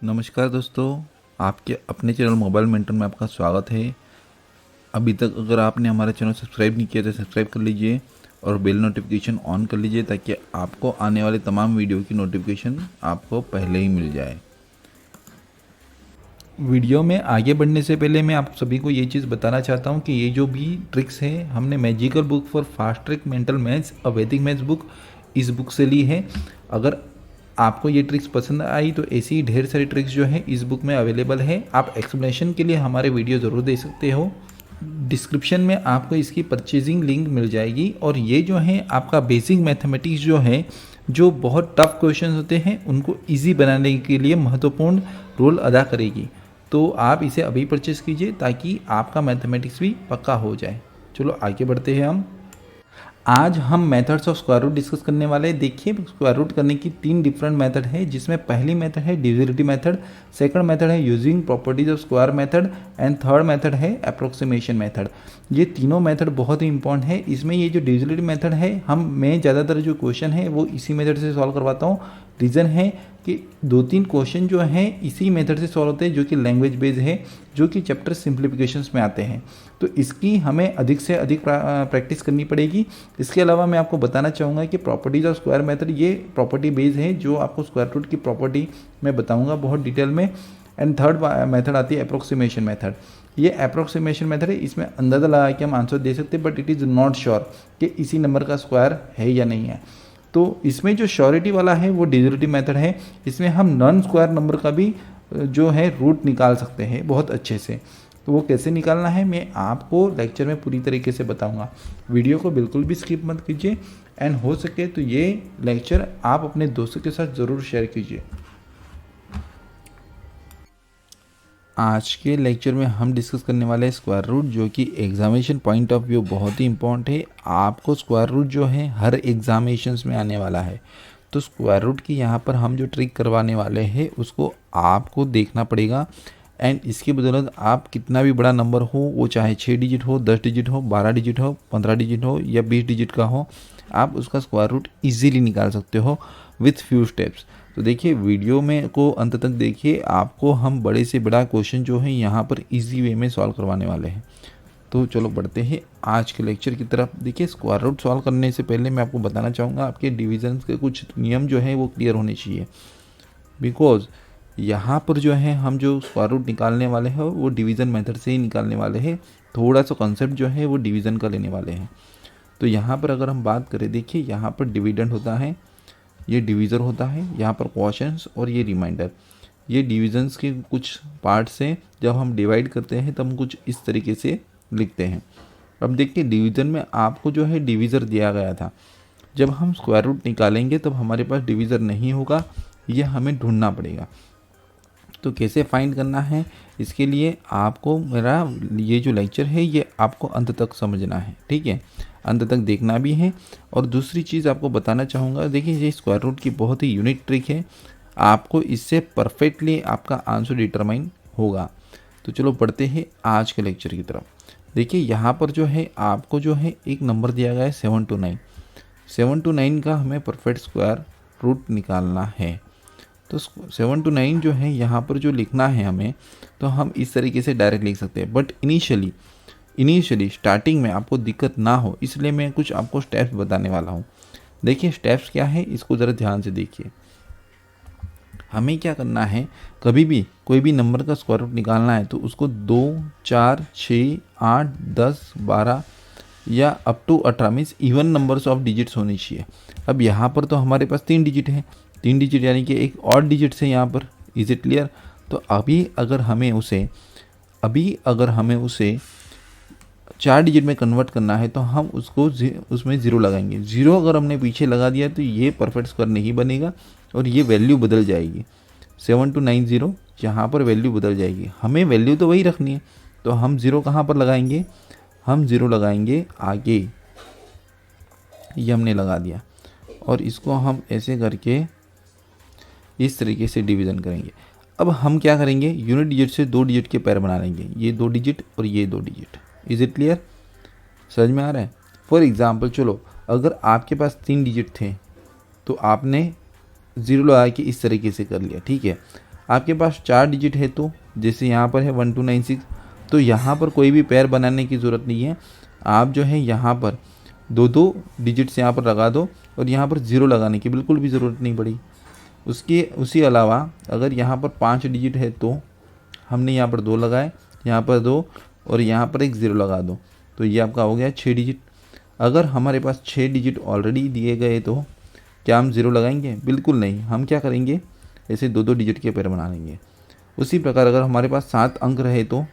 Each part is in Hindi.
नमस्कार दोस्तों, आपके अपने चैनल मोबाइल मेंटर में आपका स्वागत है। अभी तक अगर आपने हमारा चैनल सब्सक्राइब नहीं किया तो सब्सक्राइब कर लीजिए और बेल नोटिफिकेशन ऑन कर लीजिए ताकि आपको आने वाले तमाम वीडियो की नोटिफिकेशन आपको पहले ही मिल जाए। वीडियो में आगे बढ़ने से पहले मैं आप सभी को ये चीज़ बताना चाहता हूँ कि ये जो भी ट्रिक्स है हमने magical book for fast trick mental maths a Vedic maths book इस बुक से ली है। अगर आपको ये ट्रिक्स पसंद आई तो ऐसी ही ढेर सारी ट्रिक्स जो है इस बुक में अवेलेबल है। आप एक्सप्लेनेशन के लिए हमारे वीडियो ज़रूर देख सकते हो। डिस्क्रिप्शन में आपको इसकी परचेजिंग लिंक मिल जाएगी। और ये जो है आपका बेसिक मैथमेटिक्स जो है, जो बहुत टफ क्वेश्चन होते हैं उनको ईजी बनाने के लिए महत्वपूर्ण रोल अदा करेगी। तो आप इसे अभी परचेस कीजिए ताकि आपका मैथमेटिक्स भी पक्का हो जाए। चलो आगे बढ़ते हैं। आज हम methods of square root discuss करने वाले हैं। देखिए, स्क्वायर रूट करने की 3 डिफरेंट मेथड है, जिसमें पहली मेथड है डिविजिबिलिटी मेथड, सेकंड मेथड है using properties of square method and third method है अप्रोक्सीमेशन मेथड। ये तीनों मेथड बहुत ही इंपॉर्टेंट है। इसमें ये जो डिविजिबिलिटी मेथड है, मैं ज़्यादातर जो क्वेश्चन है वो इसी मेथड से सॉल्व करवाता हूँ। रीज़न है कि 2-3 क्वेश्चन जो हैं इसी मेथड से सॉल्व होते हैं, जो कि लैंग्वेज बेस्ड है, जो कि चैप्टर सिंप्लीफिकेशंस में आते हैं। तो इसकी हमें अधिक से अधिक प्रैक्टिस करनी पड़ेगी। इसके अलावा मैं आपको बताना चाहूँगा कि प्रॉपर्टीज ऑफ स्क्वायर मेथड ये प्रॉपर्टी बेस्ड है, जो आपको स्क्वायर रूट की प्रॉपर्टी मैं बताऊँगा बहुत डिटेल में। एंड थर्ड मेथड आती है अप्रोक्सीमेशन मेथड। ये अप्रोक्सीमेशन मेथड है, इसमें अंदाज़ा लगा के हम आंसर दे सकते हैं, but it is not sure कि इसी नंबर का स्क्वायर है या नहीं है। तो इसमें जो श्योरिटी वाला है वो डिविजिबिलिटी मेथड है। इसमें हम नॉन स्क्वायर नंबर का भी जो है रूट निकाल सकते हैं बहुत अच्छे से। तो वो कैसे निकालना है मैं आपको लेक्चर में पूरी तरीके से बताऊंगा। वीडियो को बिल्कुल भी स्किप मत कीजिए। एंड हो सके तो ये लेक्चर आप अपने दोस्तों के साथ ज़रूर शेयर कीजिए। आज के लेक्चर में हम डिस्कस करने वाले हैं स्क्वायर रूट, जो कि एग्जामिनेशन पॉइंट ऑफ व्यू बहुत ही इंपॉर्टेंट है। आपको स्क्वायर रूट जो है हर एग्जामिनेशंस में आने वाला है। तो स्क्वायर रूट की यहाँ पर हम जो ट्रिक करवाने वाले हैं उसको आपको देखना पड़ेगा। एंड इसकी बदौलत आप कितना भी बड़ा नंबर हो, वो चाहे 6 डिजिट हो, 10 डिजिट हो, 12 डिजिट हो, 15 डिजिट हो या 20 डिजिट का हो, आप उसका स्क्वायर रूट ईजिली निकाल सकते हो विथ फ्यू स्टेप्स। तो देखिए, वीडियो में को अंत तक देखिए। आपको हम बड़े से बड़ा क्वेश्चन जो है यहाँ पर इजी वे में सॉल्व करवाने वाले हैं। तो चलो बढ़ते हैं आज के लेक्चर की तरफ। देखिए, स्क्वायर रूट सॉल्व करने से पहले मैं आपको बताना चाहूँगा आपके डिवीजन के कुछ नियम जो हैं वो क्लियर होने चाहिए। बिकॉज यहाँ पर जो है हम जो स्क्वायर रूट निकालने वाले हैं वो डिवीज़न मेथड से ही निकालने वाले हैं। थोड़ा सा कॉन्सेप्ट जो है वो डिवीज़न का लेने वाले हैं। तो यहाँ पर अगर हम बात करें, देखिए यहाँ पर डिविडेंड होता है, ये डिवीज़र होता है, यहाँ पर क्वोशंट्स और ये रिमाइंडर। ये डिविजन्स के कुछ पार्ट्स हैं। जब हम डिवाइड करते हैं तब हम कुछ इस तरीके से लिखते हैं। अब देखिए, डिवीज़न में आपको जो है डिवीज़र दिया गया था। जब हम स्क्वायर रूट निकालेंगे तब हमारे पास डिवीज़र नहीं होगा, ये हमें ढूंढना पड़ेगा। तो कैसे फाइंड करना है, इसके लिए आपको मेरा ये जो लेक्चर है ये आपको अंत तक समझना है, ठीक है, अंत तक देखना भी है। और दूसरी चीज़ आपको बताना चाहूँगा, देखिए ये स्क्वायर रूट की बहुत ही यूनिक ट्रिक है, आपको इससे परफेक्टली आपका आंसर डिटरमाइन होगा। तो चलो बढ़ते हैं आज के लेक्चर की तरफ। देखिए यहाँ पर जो है आपको जो है एक नंबर दिया गया है 7 to 9। 7 to 9 का हमें परफेक्ट स्क्वायर रूट निकालना है। तो 7 to 9 जो है यहाँ पर जो लिखना है हमें, तो हम इस तरीके से डायरेक्ट लिख सकते हैं। बट इनिशियली स्टार्टिंग में आपको दिक्कत ना हो, इसलिए मैं कुछ आपको स्टेप्स बताने वाला हूँ। देखिए स्टेप्स क्या है, इसको ज़रा ध्यान से देखिए। हमें क्या करना है, कभी भी कोई भी नंबर का स्क्वायर रूट निकालना है तो उसको 2, 4, 6, 8, 10, 12 या up to 18 means even numbers of digits होनी चाहिए। अब यहाँ पर तो हमारे पास 3 डिजिट है, 3 डिजिट यानी कि एक और डिजिट है यहाँ पर। Is it clear? तो अभी अगर हमें उसे 4 डिजिट में कन्वर्ट करना है तो हम उसमें ज़ीरो लगाएंगे। ज़ीरो अगर हमने पीछे लगा दिया तो ये परफेक्ट स्क्वायर नहीं बनेगा और ये वैल्यू बदल जाएगी। 7 to 9 0, यहाँ पर वैल्यू बदल जाएगी। हमें वैल्यू तो वही रखनी है, तो हम ज़ीरो कहाँ पर लगाएंगे, हम ज़ीरो लगाएंगे आगे। ये हमने लगा दिया और इसको हम ऐसे करके इस तरीके से डिवीज़न करेंगे। अब हम क्या करेंगे, यूनिट डिजिट से 2 डिजिट के पैर बना लेंगे, ये 2 डिजिट और ये 2 डिजिट। Is it clear? समझ में आ रहा है? फॉर एग्जाम्पल चलो, अगर आपके पास 3 डिजिट थे तो आपने ज़ीरो लगा के इस तरीके से कर लिया, ठीक है। आपके पास 4 डिजिट है तो जैसे यहाँ पर है 1296, तो यहाँ पर कोई भी पेयर बनाने की ज़रूरत नहीं है। आप जो है यहाँ पर 2 डिजिट्स यहाँ पर लगा दो और यहाँ पर 0 लगाने की बिल्कुल भी ज़रूरत नहीं पड़ी। उसी अलावा अगर यहाँ पर 5 डिजिट है तो हमने यहाँ पर 2 लगाए, यहाँ पर 2 और यहाँ पर एक 0 लगा दो, तो ये आपका हो गया 6 डिजिट। अगर हमारे पास 6 डिजिट ऑलरेडी दिए गए तो क्या हम 0 लगाएंगे? बिल्कुल नहीं। हम क्या करेंगे, ऐसे 2 डिजिट के पेयर बना लेंगे। उसी प्रकार अगर हमारे पास 7 अंक रहे तो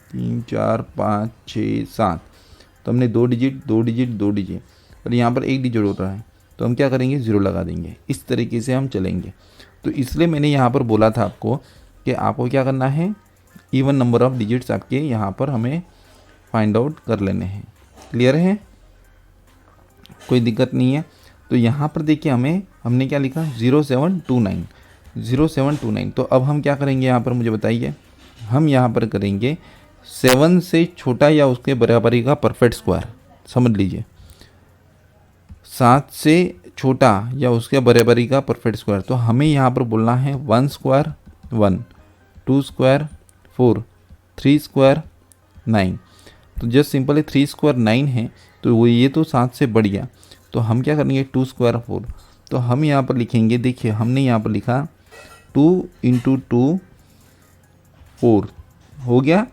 3 4 5 6 7, तो हमने 2 डिजिट 2 डिजिट 2 डिजिट और यहाँ पर 1 डिजिट हो रहा है, तो हम क्या करेंगे, 0 लगा देंगे। इस तरीके से हम चलेंगे। तो इसलिए मैंने यहाँ पर बोला था आपको कि आपको क्या करना है, इवन नंबर ऑफ डिजिट्स आपके यहाँ पर हमें फाइंड आउट कर लेने हैं। क्लियर है? कोई दिक्कत नहीं है। तो यहाँ पर देखिए हमने क्या लिखा, 0729 0729। तो अब हम क्या करेंगे यहाँ पर, मुझे बताइए। हम यहाँ पर करेंगे 7 से छोटा या उसके बराबरी का परफेक्ट स्क्वायर। समझ लीजिए, 7 से छोटा या उसके बराबरी का परफेक्ट स्क्वायर। तो हमें यहाँ पर बोलना है 1 स्क्वायर 1, 2 स्क्वायर 4, 3 स्क्वायर 9। तो जस्ट सिंपल है, 3 स्क्वायर 9 है, तो वो ये तो 7 से बढ़ गया। तो हम क्या करेंगे, 2 स्क्वायर 4। तो हम यहाँ पर लिखेंगे, देखिए हमने यहाँ पर लिखा 2 × 2 4 हो गया।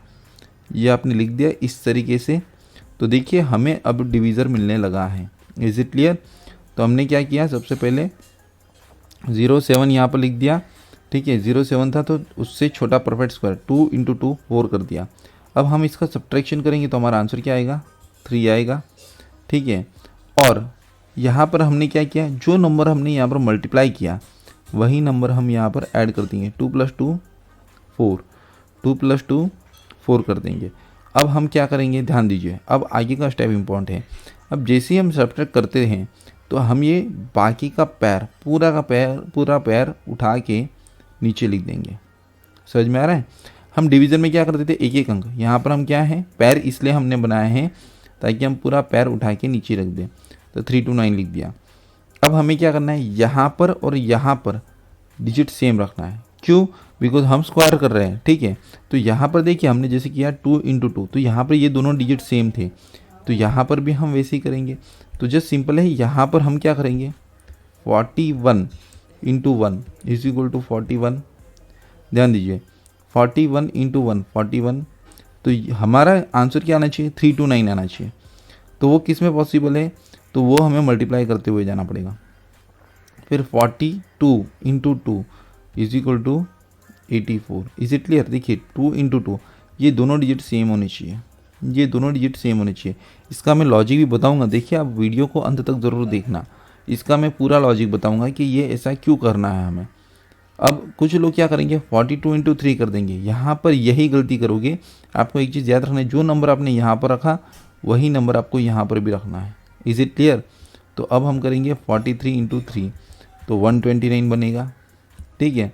ये आपने लिख दिया इस तरीके से। तो देखिए हमें अब डिवीज़र मिलने लगा है। Is it clear? तो हमने क्या किया, सबसे पहले 07 यहाँ पर लिख दिया। ठीक है, 07 था तो उससे छोटा परफेक्ट स्क्वायर 2 × 2 4 कर दिया। अब हम इसका सब्ट्रैक्शन करेंगे तो हमारा आंसर क्या आएगा, 3 आएगा। ठीक है, और यहाँ पर हमने क्या किया, जो नंबर हमने यहाँ पर मल्टीप्लाई किया वही नंबर हम यहाँ पर ऐड कर देंगे। 2 + 2 4, 2 + 2 4 कर देंगे। अब हम क्या करेंगे, ध्यान दीजिए, अब आगे का स्टेप इम्पॉर्टेंट है। अब जैसे ही हम सब्ट्रैक्ट करते हैं तो हम ये बाकी का पैर पूरा पैर उठा के नीचे लिख देंगे। समझ में आ रहा है? हम डिवीज़न में क्या करते थे, एक एक अंक। यहाँ पर हम क्या है, पैर इसलिए हमने बनाए हैं ताकि हम पूरा पैर उठा के नीचे रख दें। तो 3 to 9 लिख दिया। अब हमें क्या करना है, यहाँ पर और यहाँ पर डिजिट सेम रखना है। क्यों? बिकॉज हम स्क्वायर कर रहे हैं। ठीक है, तो यहाँ पर देखिए हमने जैसे किया 2 × 2, तो यहाँ पर ये दोनों डिजिट सेम थे, तो यहाँ पर भी हम वैसे ही करेंगे। तो जस्ट सिंपल है, यहाँ पर हम क्या करेंगे, 41 × 1 = 41। ध्यान दीजिए, 41 × 1 41। तो हमारा आंसर क्या आना चाहिए, 3 to 9 आना चाहिए। तो वो किस में पॉसिबल है, तो वो हमें मल्टीप्लाई करते हुए जाना पड़ेगा। फिर 42 × 2 = 84। Is it clear? देखिए 2 × 2, ये दोनों डिजिट सेम होने चाहिए, ये दोनों डिजिट सेम होने चाहिए। इसका मैं लॉजिक भी बताऊंगा, देखिए आप वीडियो को अंत तक ज़रूर देखना। इसका मैं पूरा लॉजिक बताऊंगा कि ये ऐसा क्यों करना है हमें। अब कुछ लोग क्या करेंगे, 42 × 3 कर देंगे। यहाँ पर यही गलती करोगे। आपको एक चीज़ याद रखना है, जो नंबर आपने यहाँ पर रखा वही नंबर आपको यहाँ पर भी रखना है। Is it clear? तो अब हम करेंगे 43 × 3, तो 129 बनेगा। ठीक है,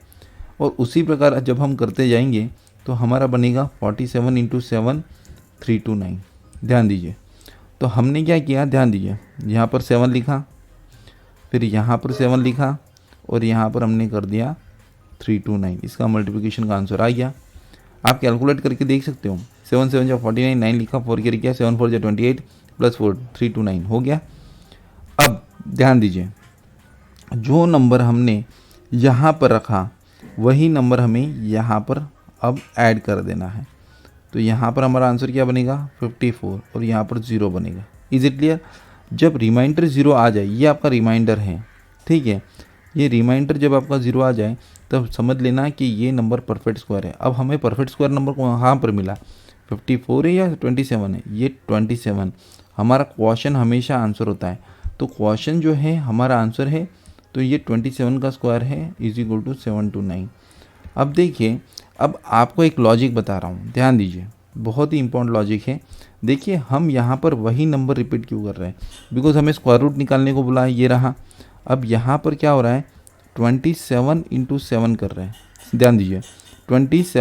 और उसी प्रकार जब हम करते जाएंगे तो हमारा बनेगा 47 × 7 329। ध्यान दीजिए, तो हमने क्या किया, ध्यान दीजिए, यहाँ पर 7 लिखा, फिर यहाँ पर 7 लिखा और यहाँ पर हमने कर दिया 329। इसका मल्टीप्लिकेशन का आंसर आ गया। आप कैलकुलेट करके देख सकते हो। 7 7 × 49, 9 लिखा, 4 कैरी किया, 7 4 × 28 + 4 329 हो गया। अब ध्यान दीजिए, जो नंबर हमने यहाँ पर रखा वही नंबर हमें यहाँ पर अब ऐड कर देना है। तो यहाँ पर हमारा आंसर क्या बनेगा, 54, और यहाँ पर 0 बनेगा। Is it clear? जब रिमाइंडर 0 आ जाए, ये आपका रिमाइंडर है। ठीक है, ये रिमाइंडर जब आपका 0 आ जाए तब समझ लेना कि ये नंबर परफेक्ट स्क्वायर है। अब हमें परफेक्ट स्क्वायर नंबर कहाँ पर मिला, 54 है या 27 है? ये 27 हमारा क्वेश्चन हमेशा आंसर होता है। तो क्वेश्चन जो है हमारा आंसर है, तो ये 27 का स्क्वायर है = 729। अब देखिए, अब आपको एक लॉजिक बता रहा हूँ, ध्यान दीजिए, बहुत ही इंपॉर्टेंट लॉजिक है। देखिए हम यहाँ पर वही नंबर रिपीट क्यों कर रहे हैं, बिकॉज हमें स्क्वायर रूट निकालने को बोला है, ये रहा। अब यहाँ पर क्या हो रहा है, 27 × 7 कर रहे हैं। ध्यान दीजिए, 27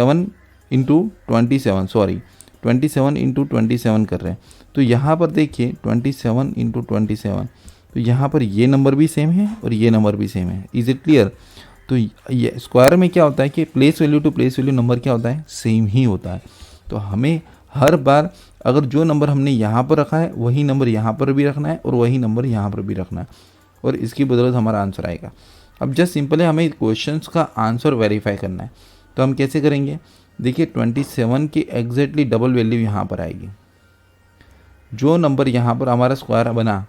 × 27 सॉरी 27 × 27 कर रहे हैं। तो यहाँ पर देखिए 27 × 27, तो यहाँ पर ये नंबर भी सेम है और ये नंबर भी सेम है। Is it clear? तो ये स्क्वायर में क्या होता है कि place value to place value number क्या होता है, सेम ही होता है। तो हमें हर बार अगर जो नंबर हमने यहाँ पर रखा है वही नंबर यहाँ पर भी रखना है और वही नंबर यहाँ पर भी रखना है, और इसकी बदौलत हमारा आंसर आएगा। अब जस्ट सिंपल है, हमें क्वेश्चंस का आंसर वेरीफाई करना है। तो हम कैसे करेंगे, देखिए 27 की एग्जैक्टली डबल वैल्यू यहाँ पर आएगी। जो नंबर यहाँ पर हमारा स्क्वायर बना,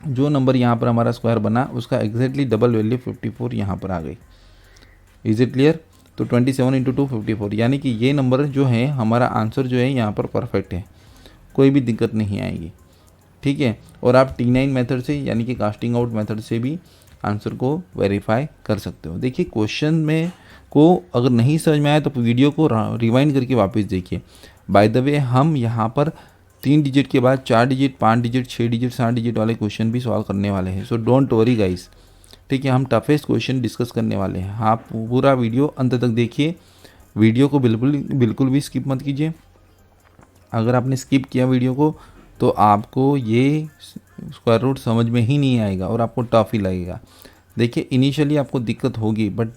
जो नंबर यहाँ पर हमारा स्क्वायर बना उसका एग्जैक्टली डबल वैल्यू 54 यहाँ पर आ गई। Is it clear? तो 27 इंटू 2 54, यानी कि ये नंबर जो है हमारा आंसर जो है यहाँ पर परफेक्ट है, कोई भी दिक्कत नहीं आएगी। ठीक है, और आप T9 मेथड से यानी कि कास्टिंग आउट मेथड से भी आंसर को वेरीफाई कर सकते हो। देखिए क्वेश्चन में को अगर नहीं समझ में आया तो वीडियो को रिवाइंड करके वापस देखिए। बाय द वे हम यहाँ पर 3 डिजिट के बाद 4 डिजिट, 5 डिजिट, 6 डिजिट, 7 डिजिट वाले क्वेश्चन भी सॉल्व करने वाले हैं। सो डोंट वरी गाइस, ठीक है, हम टफेस्ट क्वेश्चन डिस्कस करने वाले हैं। आप पूरा वीडियो अंत तक देखिए, वीडियो को बिल्कुल भी स्किप मत कीजिए। अगर आपने स्किप किया वीडियो को तो आपको ये स्क्वायर रूट समझ में ही नहीं आएगा और आपको टफ ही लगेगा। देखिए इनिशियली आपको दिक्कत होगी, बट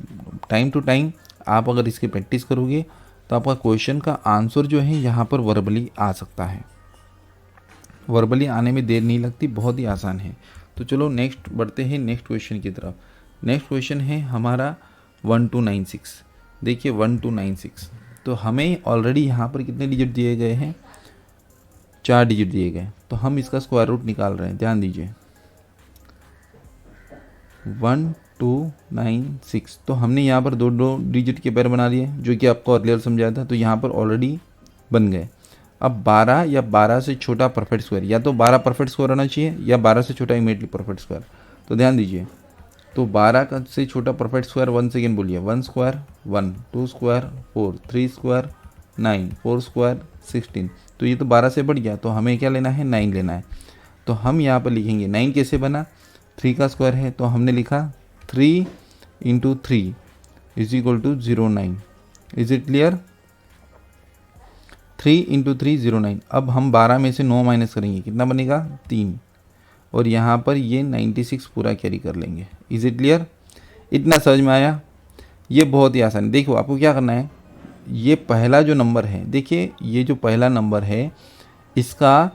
टाइम टू टाइम आप अगर इसकी प्रैक्टिस करोगे तो आपका क्वेश्चन का आंसर जो है यहाँ पर वर्बली आ सकता है। वर्बली आने में देर नहीं लगती, बहुत ही आसान है। तो चलो नेक्स्ट बढ़ते हैं नेक्स्ट क्वेश्चन की तरफ। नेक्स्ट क्वेश्चन है हमारा 1296। देखिए 1296, तो हमें ऑलरेडी यहाँ पर कितने डिजिट दिए गए हैं, 4 डिजिट दिए गए। तो हम इसका स्क्वायर रूट निकाल रहे हैं, ध्यान दीजिए। 1296, तो हमने यहाँ पर दो डिजिट के पैर बना लिए जो कि आपको अर्लियर समझाया था, तो यहाँ पर ऑलरेडी बन गए। अब 12 या 12 से छोटा परफेक्ट स्क्वायर, या तो 12 परफेक्ट स्क्वायर होना चाहिए या 12 से छोटा इमीडिएटली परफेक्ट स्क्वायर। तो ध्यान दीजिए, तो 12 से छोटा परफेक्ट स्क्वायर 1 सेकेंड बोलिए, 1 स्क्वायर 1, 2 स्क्वायर 4, 3 स्क्वायर 9, 4 स्क्वायर 16। तो ये तो 12 से बढ़ गया, तो हमें क्या लेना है, 9 लेना है। तो हम यहाँ पर लिखेंगे 9 कैसे बना, 3 का स्क्वायर है, तो हमने लिखा 3 into 3 is equal to 09। Is it clear? 3 into 3 09। अब हम 12 में से 9 माइनस करेंगे, कितना बनेगा, 3, और यहाँ पर ये 96 पूरा कैरी कर लेंगे। Is it clear? इतना समझ में आया? ये बहुत ही आसान है। देखो आपको क्या करना है, ये पहला जो नंबर है, देखिए ये जो पहला नंबर है इसका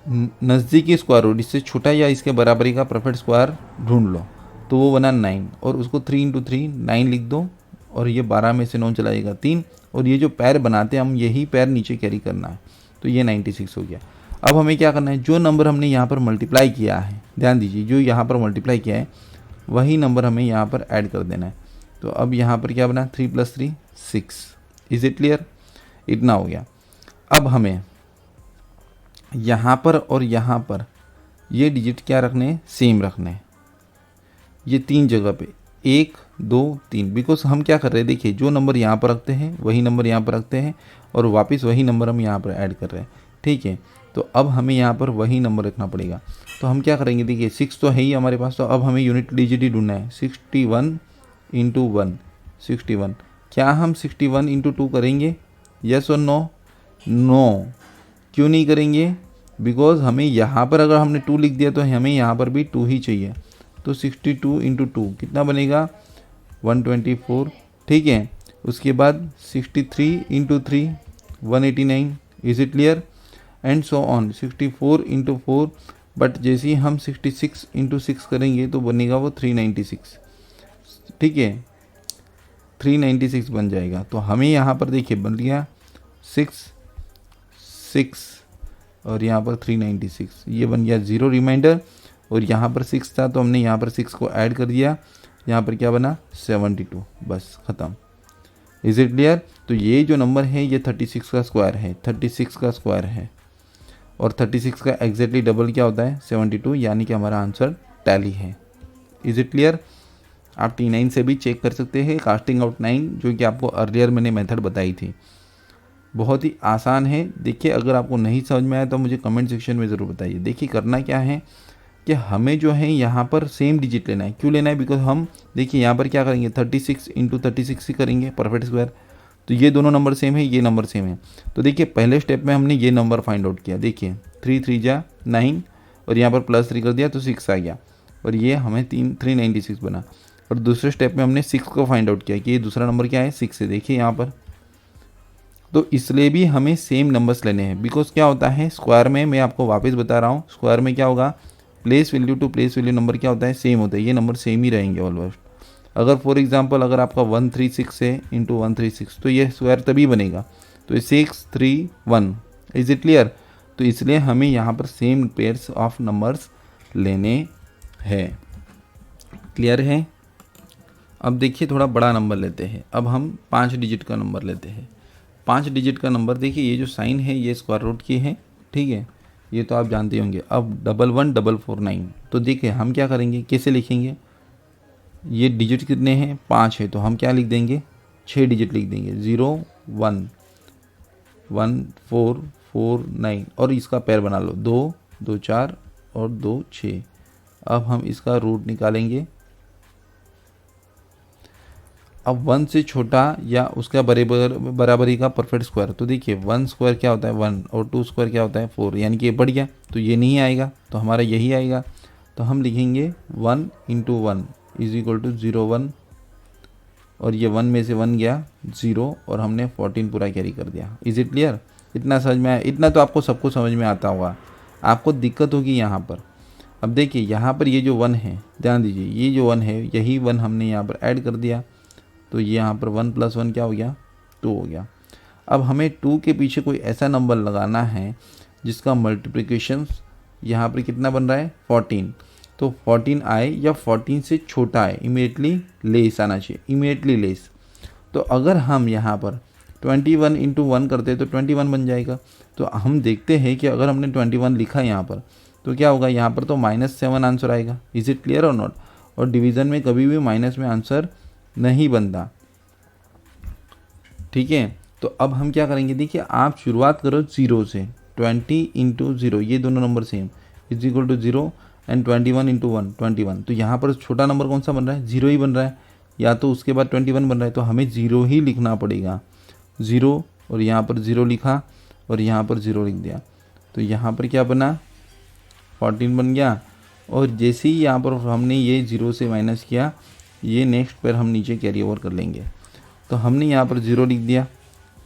नज़दीकी स्क्वायर रूट, इससे छोटा या इसके बराबरी का परफेक्ट स्क्वायर ढूंढ लो। तो वो बना 9, और उसको 3 इंटू 3 9 लिख दो, और ये 12 में से 9 चला जाएगा 3, और ये जो पैर बनाते हैं हम यही पैर नीचे कैरी करना है। तो ये 96 हो गया। अब हमें क्या करना है, जो नंबर हमने यहाँ पर मल्टीप्लाई किया है, ध्यान दीजिए, जो यहाँ पर मल्टीप्लाई किया है वही नंबर हमें यहाँ पर ऐड कर देना है। तो अब यहाँ पर क्या बना, 3 + 3 6। Is it clear? इतना हो गया। अब हमें यहाँ पर और यहाँ पर ये डिजिट क्या रखने हैं, सेम रखने हैं, ये 3 जगह पे 1 2 3। बिकॉज हम क्या कर रहे हैं, देखिए जो नंबर यहाँ पर रखते हैं वही नंबर यहाँ पर रखते हैं, और वापस वही नंबर हम यहाँ पर ऐड कर रहे हैं। ठीक है, तो अब हमें यहाँ पर वही नंबर रखना पड़ेगा। तो हम क्या करेंगे, देखिए 6 तो है ही हमारे पास, तो अब हमें यूनिट डिजिट ही ढूंढना है। 61 इंटू 1 61। क्या हम 61 इंटू 2 करेंगे, यस और नो? नो। क्यों नहीं करेंगे? बिकॉज हमें यहाँ पर अगर हमने 2 लिख दिया तो हमें यहाँ पर भी 2 ही चाहिए। तो 62 इंटू 2 कितना बनेगा, 124। ठीक है, उसके बाद 63 into 3 189। Is it clear? And so on 64 into 4, but जैसे ही हम 66 इंटू 6 करेंगे तो बनेगा वो 396। ठीक है, 396 बन जाएगा। तो हमें यहाँ पर देखिए बन गया 6 6 और यहाँ पर 396, ये बन गया 0 रिमाइंडर, और यहाँ पर 6 था तो हमने यहाँ पर 6 को ऐड कर दिया, यहाँ पर क्या बना 72, बस ख़त्म। Is it clear? तो ये जो नंबर है ये 36 का स्क्वायर है, 36 का स्क्वायर है, और 36 का एग्जैक्टली डबल क्या होता है, 72, यानी कि हमारा आंसर टैली है। Is it clear? आप T9 से भी चेक कर सकते हैं, कास्टिंग आउट 9, जो कि आपको अर्लियर मैंने मेथड बताई थी। बहुत ही आसान है। देखिए अगर आपको नहीं समझ में आया तो मुझे कमेंट सेक्शन में ज़रूर बताइए। देखिए करना क्या है कि हमें जो है यहाँ पर सेम डिजिट लेना है। क्यों लेना है? बिकॉज हम देखिए यहाँ पर क्या करेंगे, 36 इंटू 36 ही करेंगे परफेक्ट स्क्वायर। तो ये दोनों नंबर सेम है, ये नंबर सेम है। तो देखिए पहले स्टेप में हमने ये नंबर फाइंड आउट किया। देखिए 3 3 जा 9, और यहाँ पर +3 कर दिया तो 6 आ गया, और ये हमें 396 बना। और दूसरे स्टेप में हमने 6 को फाइंड आउट किया कि ये दूसरा नंबर क्या है, 6 है। देखिए यहाँ पर, तो इसलिए भी हमें सेम नंबर्स लेने हैं। बिकॉज क्या होता है स्क्वायर में, मैं आपको वापस बता रहा हूँ, स्क्वायर में क्या होगा, place value to place value number क्या होता है, सेम होता है। ये नंबर सेम ही रहेंगे ऑलमोस्ट। अगर फॉर एग्जांपल अगर आपका 136 है इंटू 136, तो ये स्क्वायर तभी बनेगा। तो 631, इज इट क्लियर। तो इसलिए हमें यहाँ पर सेम पेयर्स ऑफ नंबर्स लेने हैं। क्लियर है। अब देखिए थोड़ा बड़ा नंबर लेते हैं। अब हम 5 डिजिट का नंबर लेते हैं। 5 डिजिट का नंबर, देखिए ये जो साइन है ये स्क्वायर रूट की है, ठीक है, ये तो आप जानते होंगे। अब 11449, तो देखिए हम क्या करेंगे, कैसे लिखेंगे, ये डिजिट कितने हैं, 5 है, तो हम क्या लिख देंगे, 6 डिजिट लिख देंगे, 0 1 1 4 4 9, और इसका पैर बना लो, 2 2 4 और 2 6। अब हम इसका रूट निकालेंगे। अब 1 से छोटा या उसका बराबरी का परफेक्ट स्क्वायर, तो देखिए 1 स्क्वायर क्या होता है 1, और 2 स्क्वायर क्या होता है 4, यानी कि ये बढ़ गया, तो ये नहीं आएगा, तो हमारा यही आएगा। तो हम लिखेंगे 1 इंटू 1 इज इक्वल टू 0 1, और ये 1 में से 1 गया 0, और हमने 14 पूरा कैरी कर दिया। Is it clear. इतना समझ में आया, इतना तो आपको सबको समझ में आता होगा, आपको दिक्कत होगी यहाँ पर। अब देखिए यहाँ पर ये जो 1 है, ध्यान दीजिए, ये जो 1 है यही 1 हमने यहाँ पर ऐड कर दिया, तो ये यहाँ पर 1 + 1 क्या हो गया, 2 हो गया। अब हमें 2 के पीछे कोई ऐसा नंबर लगाना है जिसका मल्टीप्लिकेशन यहाँ पर कितना बन रहा है 14, तो 14 आए या 14 से छोटा आए, इमीडिएटली लेस आना चाहिए, इमीडिएटली लेस। तो अगर हम यहाँ पर 21 इंटू 1 करते तो 21 बन जाएगा। तो हम देखते हैं कि अगर हमने 21 लिखा यहाँ पर तो क्या होगा, यहाँ पर तो -7 आंसर आएगा। इज इट क्लियर और नॉट। और डिवीज़न में कभी भी माइनस में आंसर नहीं बनता, ठीक है। तो अब हम क्या करेंगे, देखिए आप शुरुआत करो 0 से, 20 इंटू 0, ये दोनों number same, is equal to 0, and 21 into 1 21। तो यहाँ पर छोटा नंबर कौन सा बन रहा है, 0 ही बन रहा है, या तो उसके बाद 21 बन रहा है, तो हमें 0 ही लिखना पड़ेगा। 0 और यहाँ पर 0 लिखा और यहाँ पर 0 लिख दिया, तो यहाँ पर क्या बना 14 बन गया। और जैसे ही यहाँ पर हमने ये 0 से माइनस किया, ये नेक्स्ट पर हम नीचे कैरी ओवर कर लेंगे। तो हमने यहाँ पर 0 लिख दिया,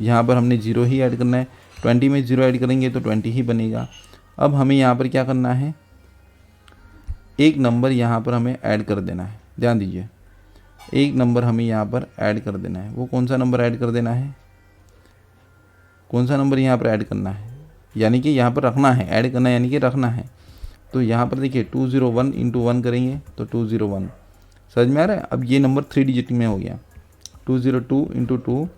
यहाँ पर हमने 0 ही ऐड करना है, 20 में 0 ऐड करेंगे तो 20 ही बनेगा। अब हमें यहाँ पर क्या करना है, एक नंबर यहाँ पर हमें ऐड कर देना है। ध्यान दीजिए, एक नंबर हमें यहाँ पर ऐड कर देना है। वो कौन सा नंबर ऐड कर देना है, कौन सा नंबर यहाँ पर ऐड करना है, यानी कि यहाँ पर रखना है, ऐड करना है यानी कि रखना है। तो यहाँ पर देखिए 201 इंटू 1 करेंगे तो 201, समझ में आ रहा है। अब ये नंबर 3 डिजिट में हो गया, 202 इंटू 2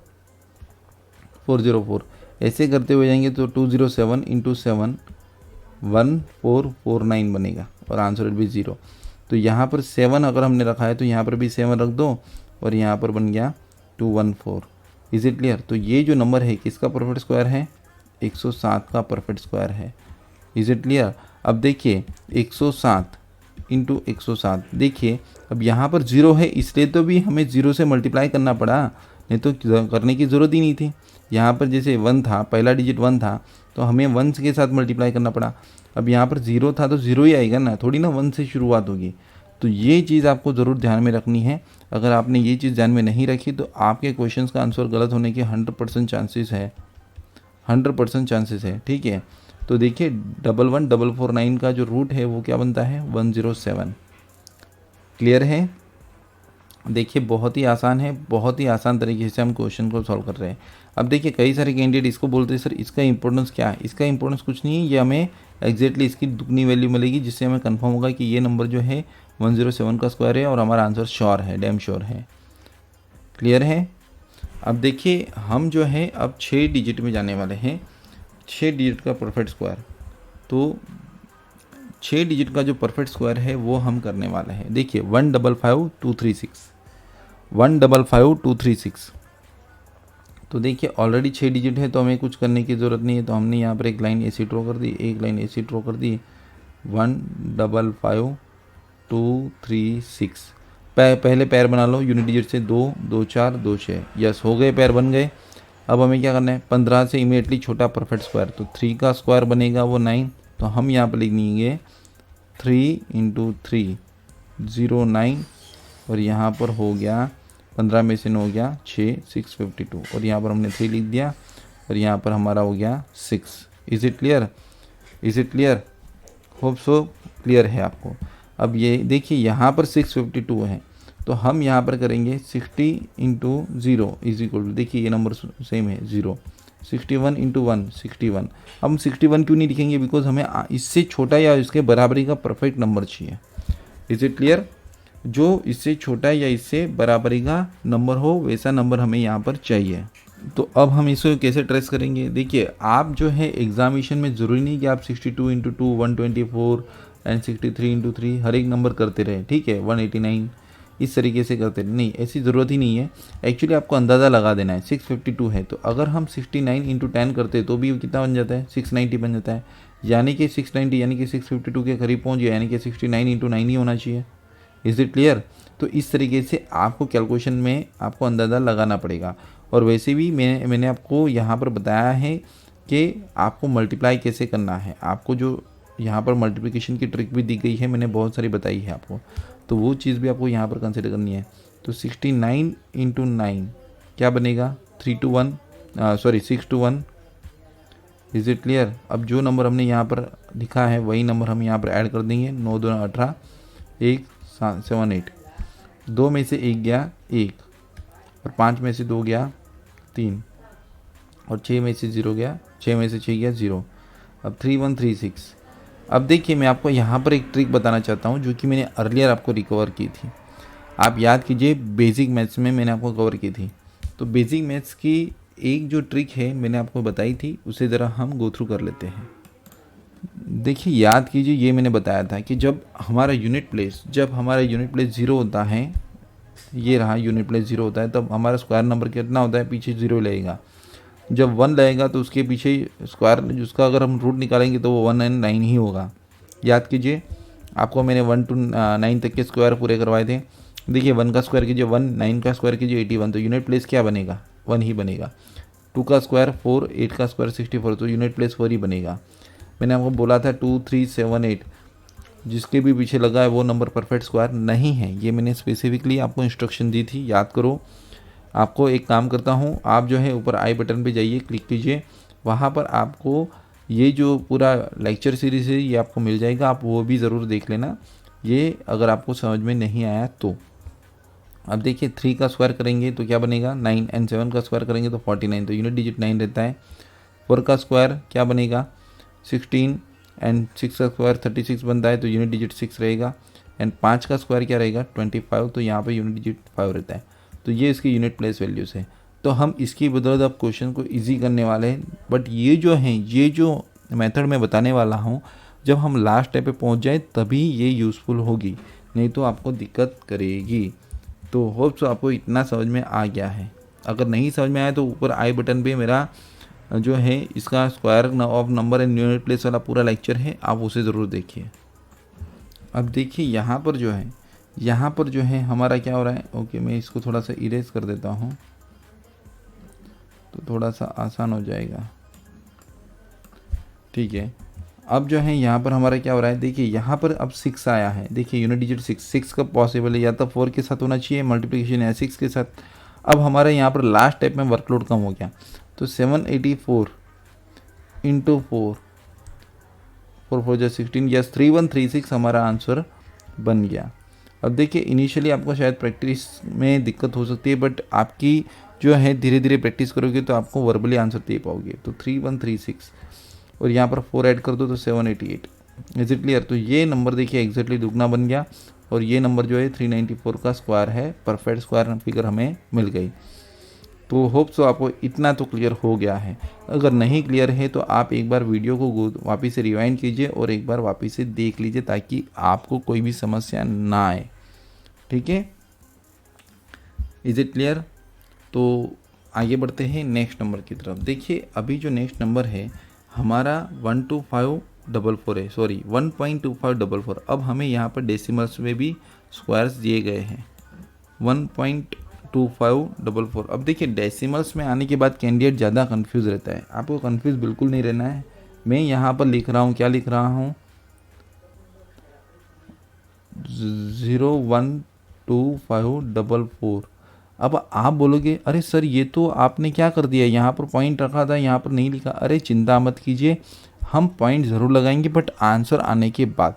404, ऐसे करते हुए जाएंगे तो 207 इंटू 7 1449 बनेगा, और आंसर भी 0। तो यहाँ पर 7 अगर हमने रखा है तो यहाँ पर भी 7 रख दो, और यहाँ पर बन गया 214। Is it clear. तो ये जो नंबर है किसका परफेक्ट स्क्वायर है, 107 का परफेक्ट स्क्वायर है। Is it clear. अब देखिए 107 इंटू 107, देखिए अब यहाँ पर 0 है, इसलिए तो भी हमें 0 से मल्टीप्लाई करना पड़ा, नहीं तो करने की ज़रूरत ही नहीं थी। यहाँ पर जैसे 1 था, पहला डिजिट 1 था, तो हमें 1 के साथ मल्टीप्लाई करना पड़ा। अब यहाँ पर 0 था तो 0 ही आएगा ना, थोड़ी ना 1 से शुरुआत होगी। तो ये चीज़ आपको ज़रूर ध्यान में रखनी है। अगर आपने ये चीज़ ध्यान में नहीं रखी तो आपके क्वेश्चन का आंसर गलत होने के 100% चांसेस है, 100% चांसेस है, ठीक है। तो देखिए 11449 का जो रूट है वो क्या बनता है 107। क्लियर है। देखिए बहुत ही आसान है, बहुत ही आसान तरीके से हम क्वेश्चन को सॉल्व कर रहे हैं। अब देखिए कई सारे कैंडिडेट इसको बोलते हैं सर इसका इंपॉर्टेंस क्या है, इसका इंपॉर्टेंस कुछ नहीं है, ये हमें एग्जैक्टली इसकी दुगनी वैल्यू मिलेगी, जिससे हमें कंफर्म होगा कि ये नंबर जो है 107 का स्क्वायर है, और हमारा आंसर श्योर है, डैम श्योर है। क्लियर है। अब देखिए हम जो है अब 6 डिजिट में जाने वाले हैं, 6 डिजिट का परफेक्ट स्क्वायर। तो 6 डिजिट का जो परफेक्ट स्क्वायर है वो हम करने वाले हैं। देखिए 155236, 155236। तो देखिए ऑलरेडी 6 डिजिट है तो हमें कुछ करने की ज़रूरत नहीं है, तो हमने यहाँ पर एक लाइन ऐसी ड्रॉ कर दी, एक लाइन ऐसी ड्रॉ कर दी, 155236। पहले पैर बना लो यूनिट डिजिट से, 2 2 4 2 6, यस हो गए, पैर बन गए। अब हमें क्या करना है, 15 से इमीडिएटली छोटा परफेक्ट स्क्वायर, तो 3 का स्क्वायर बनेगा वो 9, तो हम यहाँ पर लिखेंगे 3 इंटू 3 09, और यहाँ पर हो गया 15 में से 9 हो गया 6, 652 और यहाँ पर हमने 3 लिख दिया और यहाँ पर हमारा हो गया 6। Is it clear? Is it clear? Hope so clear है आपको। अब ये देखिए यहाँ पर 652 है तो हम यहाँ पर करेंगे 60 इंटू 0 इज इक्वल टू, देखिए ये नंबर सेम है 0, 61 इंटू 1 61। हम 61 क्यों नहीं लिखेंगे? बिकॉज हमें इससे छोटा या इसके बराबरी का परफेक्ट नंबर चाहिए। Is it clear? जो इससे छोटा या इससे बराबरी का नंबर हो वैसा नंबर हमें यहाँ पर चाहिए। तो अब हम इसको कैसे ट्रेस करेंगे? देखिए आप जो है एग्जामिनेशन में ज़रूरी नहीं कि आप 62 इंटू 2 124 एंड 63 इंटू 3 हर एक नंबर करते रहे, ठीक है, 189 इस तरीके से करते रहे, नहीं ऐसी ज़रूरत ही नहीं है। एक्चुअली आपको अंदाज़ा लगा देना है 652 है तो अगर हम 69 इंटू 10 करते तो भी कितना बन जाता है? 690 बन जाता है, यानी कि 690 यानी कि 652 के करीब पहुँच गया, यानी कि 69 इंटू 9 ही होना चाहिए। Is it clear? तो इस तरीके से आपको कैलकुलेशन में आपको अंदाज़ा लगाना पड़ेगा। और वैसे भी मैंने आपको यहाँ पर बताया है कि आपको मल्टीप्लाई कैसे करना है। आपको जो यहाँ पर मल्टीप्लिकेशन की ट्रिक भी दी गई है, मैंने बहुत सारी बताई है आपको, तो वो चीज़ भी आपको यहाँ पर कंसिडर करनी है। तो 69 इंटू 9 क्या बनेगा? 6 to 1। Is it clear? अब जो नंबर हमने यहाँ पर लिखा है वही नंबर हम यहाँ पर ऐड कर देंगे। 9 2 18, 1 7 8, 2 में से 1 गया 1 और 5 में से 2 गया 3 और 6 में से 0 गया, 6 में से 6 गया 0। अब 3136। अब देखिए मैं आपको यहाँ पर एक ट्रिक बताना चाहता हूँ जो कि मैंने अर्लियर आपको रिकवर की थी। आप याद कीजिए बेसिक मैथ्स में मैंने आपको कवर की थी। तो बेसिक मैथ्स की एक जो ट्रिक है मैंने आपको बताई थी, उसे ज़रा हम गो थ्रू कर लेते हैं। देखिए याद कीजिए ये मैंने बताया था कि जब हमारा यूनिट प्लेस 0 होता है, ये रहा यूनिट प्लेस 0 होता है, तब हमारा स्क्वायर नंबर कितना होता है? पीछे 0 लगेगा। जब 1 लगेगा तो उसके पीछे स्क्वायर जिसका अगर हम रूट निकालेंगे तो वो 1 एंड 9 ही होगा। याद कीजिए आपको मैंने 1 to 9 तक के स्क्वायर पूरे करवाए थे। देखिए 1 का स्क्वायर कीजिए 1, 9 का स्क्वायर कीजिए 81, तो यूनिट प्लेस क्या बनेगा? 1 ही बनेगा। 2 का स्क्वायर 4, 8 का स्क्वायर 64, तो यूनिट प्लेस 4 ही बनेगा। मैंने आपको बोला था 2 3 7 8 जिसके भी पीछे लगा है वो नंबर परफेक्ट स्क्वायर नहीं है, ये मैंने स्पेसिफिकली आपको इंस्ट्रक्शन दी थी, याद करो। आपको एक काम करता हूँ, आप जो है ऊपर आई बटन पे जाइए, क्लिक कीजिए, वहाँ पर आपको ये जो पूरा लेक्चर सीरीज़ है ये आपको मिल जाएगा, आप वो भी ज़रूर देख लेना ये अगर आपको समझ में नहीं आया तो। अब देखिए 3 का स्क्वायर करेंगे तो क्या बनेगा? 9 एंड 7 का स्क्वायर करेंगे तो 49, तो यूनिट डिजिट 9 रहता है। 4 का स्क्वायर क्या बनेगा? 16 एंड 6 का स्क्वायर 36 बनता है, तो यूनिट डिजिट 6 रहेगा। एंड 5 का स्क्वायर क्या रहेगा? 25, तो यहाँ पर यूनिट डिजिट 5 रहता है। तो ये इसकी यूनिट प्लेस वैल्यूज़ है। तो हम इसकी बदौलत अब क्वेश्चन को इजी करने वाले हैं। बट ये जो मेथड मैं बताने वाला हूँ, जब हम लास्ट स्टेप पे पहुँच जाए तभी ये यूज़फुल होगी, नहीं तो आपको दिक्कत करेगी। तो होप सो आपको इतना समझ में आ गया है। अगर नहीं समझ में आया तो ऊपर आई बटन पे मेरा जो है इसका square of number and unit place वाला पूरा लेक्चर है, आप उसे ज़रूर देखिए। अब देखिए यहाँ पर जो है हमारा क्या हो रहा है? ओके, मैं इसको थोड़ा सा इरेज कर देता हूँ तो थोड़ा सा आसान हो जाएगा, ठीक है। अब जो है यहाँ पर हमारा क्या हो रहा है? देखिए यहाँ पर अब 6 आया है। देखिए यूनिट डिजिट 6 का पॉसिबल है, या तो 4 के साथ होना चाहिए मल्टीप्लिकेशन या 6 के साथ। अब हमारा यहाँ पर लास्ट स्टेप में वर्कलोड कम हो गया, तो 784 इंटू 4 4 4 16 यस 3136 हमारा आंसर बन गया। अब देखिए इनिशियली आपको शायद प्रैक्टिस में दिक्कत हो सकती है, बट आपकी जो है धीरे धीरे प्रैक्टिस करोगे तो आपको वर्बली आंसर दे पाओगे। तो 3136 और यहाँ पर 4 ऐड कर दो तो 788। Is it clear? तो ये नंबर देखिए एग्जैक्टली दुगना बन गया और ये नंबर जो है 394 का स्क्वायर है, परफेक्ट स्क्वायर फिगर हमें मिल गई। तो होप सो आपको इतना तो क्लियर हो गया है। अगर नहीं क्लियर है तो आप एक बार वीडियो को वापस से रिवाइंड कीजिए और एक बार वापस से देख लीजिए ताकि आपको कोई भी समस्या ना आए, ठीक है। Is it clear? तो आगे बढ़ते हैं नेक्स्ट नंबर की तरफ। देखिए अभी जो नेक्स्ट नंबर है हमारा 12544 है, सॉरी 1.2544। अब हमें यहाँ पर डेसिमल्स में भी स्क्वायर्स दिए गए हैं 1.2544। अब देखिए डेसिमल्स में आने के बाद कैंडिडेट ज़्यादा कंफ्यूज रहता है, आपको कंफ्यूज बिल्कुल नहीं रहना है। मैं यहाँ पर लिख रहा हूँ, क्या लिख रहा हूँ? 2544। अब आप बोलोगे अरे सर ये तो आपने क्या कर दिया, यहाँ पर पॉइंट रखा था, यहाँ पर नहीं लिखा। अरे चिंता मत कीजिए, हम पॉइंट ज़रूर लगाएंगे बट आंसर आने के बाद।